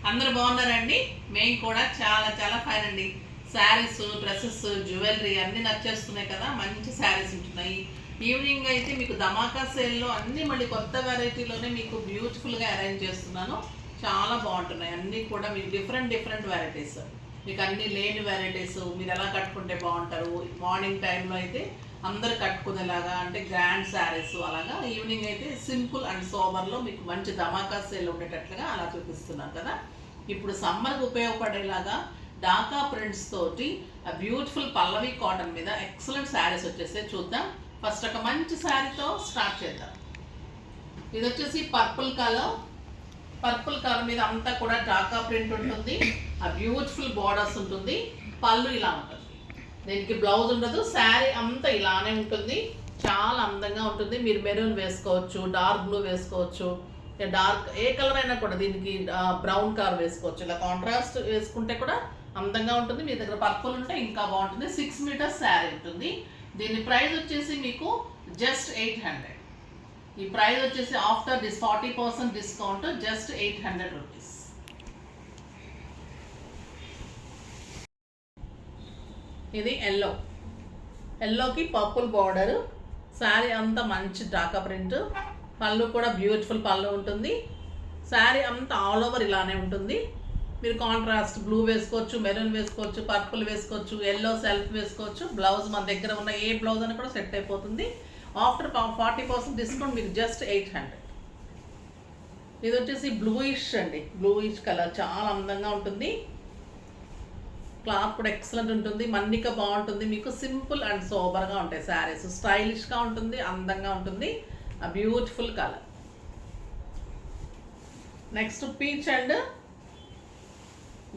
అందరూ బాగున్నారండి. మేము కూడా చాలా చాలా ఫైన్ అండి. శారీస్, డ్రెస్సెస్, జ్యువెలరీ అన్నీ నచ్చేస్తున్నాయి కదా. మంచి శారీస్ ఉంటున్నాయి. ఈవినింగ్ అయితే మీకు ధమాకా సేల్లో అన్నీ మళ్ళీ కొత్త వెరైటీలోనే మీకు బ్యూటిఫుల్గా అరేంజ్ చేస్తున్నాను. చాలా బాగుంటున్నాయి అన్నీ కూడా. మీకు డిఫరెంట్ వెరైటీస్, మీకు అన్నీ లేని వెరైటీస్ మీరు ఎలా కట్టుకుంటే బాగుంటారు. మార్నింగ్ టైంలో అయితే అందరు కట్టుకునేలాగా అంటే గ్రాండ్ శారీస్, అలాగా ఈవినింగ్ అయితే సింపుల్ అండ్ సోబర్లో మీకు మంచి ధమాకా సేల్ ఉండేటట్లుగా అలా చూపిస్తున్నాను కదా. ఇప్పుడు సమ్మర్కి ఉపయోగపడేలాగా డాకా ప్రింట్స్ తోటి బ్యూటిఫుల్ పల్లవి కాటన్ మీద ఎక్సలెంట్ శారీస్ వచ్చేసి చూద్దాం. ఫస్ట్ ఒక మంచి శారీతో స్టార్ట్ చేద్దాం. ఇది వచ్చేసి పర్పుల్ కలర్ మీద అంతా కూడా డాకా ప్రింట్ ఉంటుంది. ఆ బ్యూటిఫుల్ బార్డర్స్ ఉంటుంది. పళ్ళు ఇలా ఉంటుంది. దీనికి బ్లౌజ్ ఉండదు. శారీ అంతా ఇలానే ఉంటుంది. చాలా అందంగా ఉంటుంది. మీరు మెరూన్ వేసుకోవచ్చు, డార్క్ బ్లూ వేసుకోవచ్చు, డార్క్ ఏ కలర్ అయినా కూడా. దీనికి బ్రౌన్ కలర్ వేసుకోవచ్చు. ఇలా కాంట్రాస్ట్ వేసుకుంటే కూడా అందంగా ఉంటుంది. మీ దగ్గర పర్పుల్ ఉంటే ఇంకా బాగుంటుంది. 6 మీటర్స్ శారీ ఉంటుంది. దీని ప్రైస్ వచ్చేసి మీకు జస్ట్ 800. ఈ ప్రైస్ వచ్చేసి after this 40% discount just 800 rupees. ఇది ఎల్లోకి పర్పుల్ బార్డర్. శారీ అంతా మంచి డాకా ప్రింట్. పళ్ళు కూడా బ్యూటిఫుల్ పళ్ళు ఉంటుంది. శారీ అంతా ఆల్ ఓవర్ ఇలానే ఉంటుంది. మీరు కాంట్రాస్ట్ బ్లూ వేసుకోవచ్చు, మెరూన్ వేసుకోవచ్చు, పర్పుల్ వేసుకోవచ్చు, ఎల్లో సెల్ఫ్ వేసుకోవచ్చు. బ్లౌజ్ మన దగ్గర ఉన్న ఏ బ్లౌజ్ అని కూడా సెట్ అయిపోతుంది. ఆఫ్టర్ 40% డిస్కౌంట్ మీకు జస్ట్ 800. ఇది వచ్చేసి బ్లూయిష్ అండి. బ్లూయిష్ కలర్ చాలా అందంగా ఉంటుంది. క్లాత్ కూడా ఎక్సలెంట్ ఉంటుంది. మన్నిక బాగుంటుంది. మీకు సింపుల్ అండ్ సోబర్గా ఉంటాయి శారీస్. స్టైలిష్గా ఉంటుంది, అందంగా ఉంటుంది. ఆ beautiful colour. Next peach and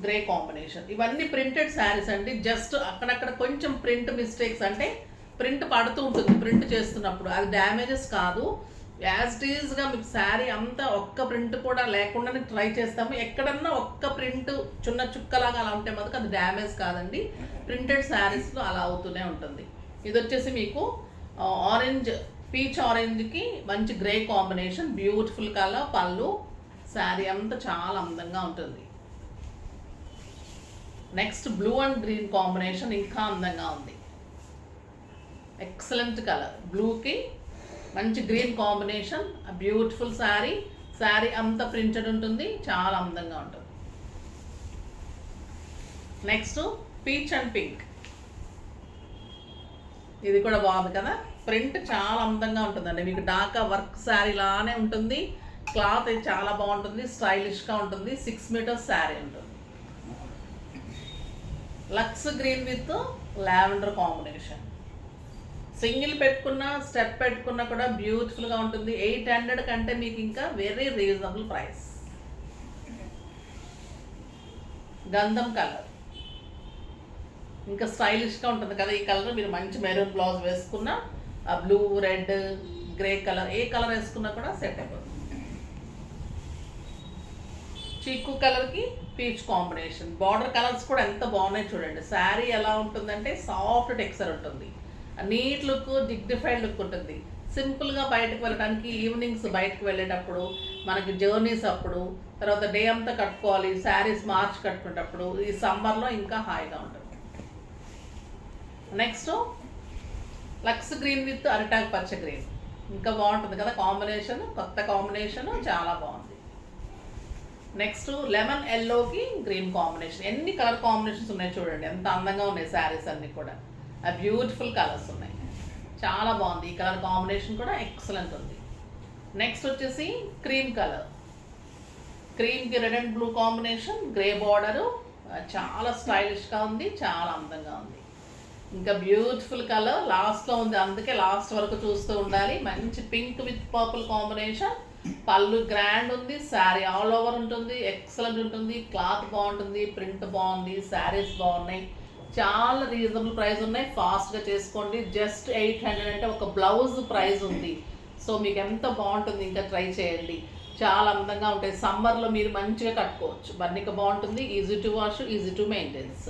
grey combination. ఇవన్నీ ప్రింటెడ్ శారీస్ అండి. జస్ట్ అక్కడక్కడ కొంచెం ప్రింట్ మిస్టేక్స్, అంటే ప్రింట్ పడుతూ ఉంటుంది ప్రింట్ చేస్తున్నప్పుడు. అది డ్యామేజెస్ కాదు. యాజ్ ఇట్ ఈజ్గా మీకు శారీ అంతా ఒక్క ప్రింట్ కూడా లేకుండానే ట్రై చేస్తాము. ఎక్కడన్నా ఒక్క ప్రింట్ చిన్న చుక్కలాగా అలా ఉంటే మాత్రం అది డ్యామేజ్ కాదండి. ప్రింటెడ్ శారీస్లో అలా అవుతూనే ఉంటుంది. ఇది వచ్చేసి మీకు ఆరెంజ్, పీచ్ ఆరెంజ్కి మంచి గ్రే కాంబినేషన్. Beautiful colour. పళ్ళు. శారీ అంతా చాలా అందంగా ఉంటుంది. Next blue and green combination ఇంకా అందంగా ఉంది. Excellent colour. బ్లూకి మంచి green combination. Beautiful sari. Sari అంతా ప్రింటెడ్ ఉంటుంది. చాలా అందంగా ఉంటుంది. Next peach and pink. ఇది కూడా బాగుంది కదా. ప్రింట్ చాలా అందంగా ఉంటుందండి. మీకు డాకా వర్క్ శారీ లానే ఉంటుంది. క్లాత్ అయితే చాలా బాగుంటుంది. స్టైలిష్గా ఉంటుంది. 6 మీటర్స్ శారీ ఉంటుంది. లక్స్ green with lavender combination. Single పెట్టుకున్నా, స్టెప్ పెట్టుకున్నా కూడా బ్యూటిఫుల్గా ఉంటుంది. 800 కంటే మీకు ఇంకా వెరీ రీజనబుల్ ప్రైస్. గంధం కలర్ ఇంకా స్టైలిష్గా ఉంటుంది కదా. ఈ కలర్ మీరు మంచి మెరూన్ బ్లౌజ్ వేసుకున్నా, బ్లూ, రెడ్, గ్రే కలర్ ఏ కలర్ వేసుకున్నా కూడా సెట్ అయిపోతుంది. చీకు కలర్కి పీచ్ కాంబినేషన్. బార్డర్ కలర్స్ కూడా ఎంత బాగున్నాయి చూడండి. శారీ ఎలా ఉంటుందంటే సాఫ్ట్ టెక్స్చర్ ఉంటుంది. నీట్ లుక్, డిగ్నిఫైడ్ లుక్ ఉంటుంది. సింపుల్గా బయటకు వెళ్ళడానికి, ఈవినింగ్స్ బయటకు వెళ్ళేటప్పుడు, మనకి జర్నీస్ అప్పుడు, తర్వాత డే అంతా కట్టుకోవాలి, శారీస్ మార్చి కట్టుకునేటప్పుడు ఈ సమ్మర్లో ఇంకా హాయిగా ఉంటుంది. నెక్స్ట్ లక్స్ గ్రీన్ విత్ అరిటాక్ పచ్చ గ్రీన్. ఇంకా బాగుంటుంది కదా కాంబినేషన్. కొత్త కాంబినేషన్, చాలా బాగుంది. నెక్స్ట్ లెమన్ ఎల్లోకి గ్రీన్ కాంబినేషన్. ఎన్ని కలర్ కాంబినేషన్స్ ఉన్నాయి చూడండి. ఎంత అందంగా ఉన్నాయి శారీస్ అన్నీ కూడా. ఆ బ్యూటిఫుల్ కలర్స్ ఉన్నాయి. చాలా బాగుంది. ఈ కలర్ కాంబినేషన్ కూడా ఎక్సలెంట్ ఉంది. నెక్స్ట్ వచ్చేసి క్రీమ్ కలర్. క్రీమ్కి red and blue combination, grey border. చాలా స్టైలిష్గా ఉంది. చాలా అందంగా ఉంది. ఇంకా బ్యూటిఫుల్ కలర్ లాస్ట్లో ఉంది. అందుకే లాస్ట్ వరకు చూస్తూ ఉండాలి. మంచి పింక్ విత్ పర్పుల్ కాంబినేషన్. పళ్ళు గ్రాండ్ ఉంది. శారీ ఆల్ ఓవర్ ఉంటుంది. ఎక్సలెంట్ ఉంటుంది. క్లాత్ బాగుంటుంది. ప్రింట్ బాగుంది. శారీస్ బాగున్నాయి. చాలా రీజనబుల్ ప్రైస్ ఉన్నాయి. ఫాస్ట్గా చేసుకోండి. జస్ట్ 800 అంటే ఒక బ్లౌజ్ ప్రైస్ ఉంది. సో మీకు ఎంత బాగుంటుంది. ఇంకా ట్రై చేయండి. చాలా అందంగా ఉంటాయి. సమ్మర్లో మీరు మంచిగా కట్టుకోవచ్చు. బన్నిక బాగుంటుంది. Easy to wash, easy to maintenance.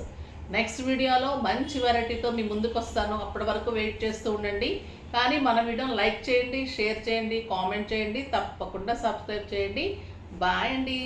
Next వీడియోలో మంచి వెరైటీతో మీ ముందుకు వస్తాను. అప్పటి వరకు వెయిట్ చేస్తూ ఉండండి. కానీ మన వీడియోని లైక్ చేయండి, షేర్ చేయండి, కామెంట్ చేయండి, తప్పకుండా సబ్స్క్రైబ్ చేయండి. బాయ్ అండి.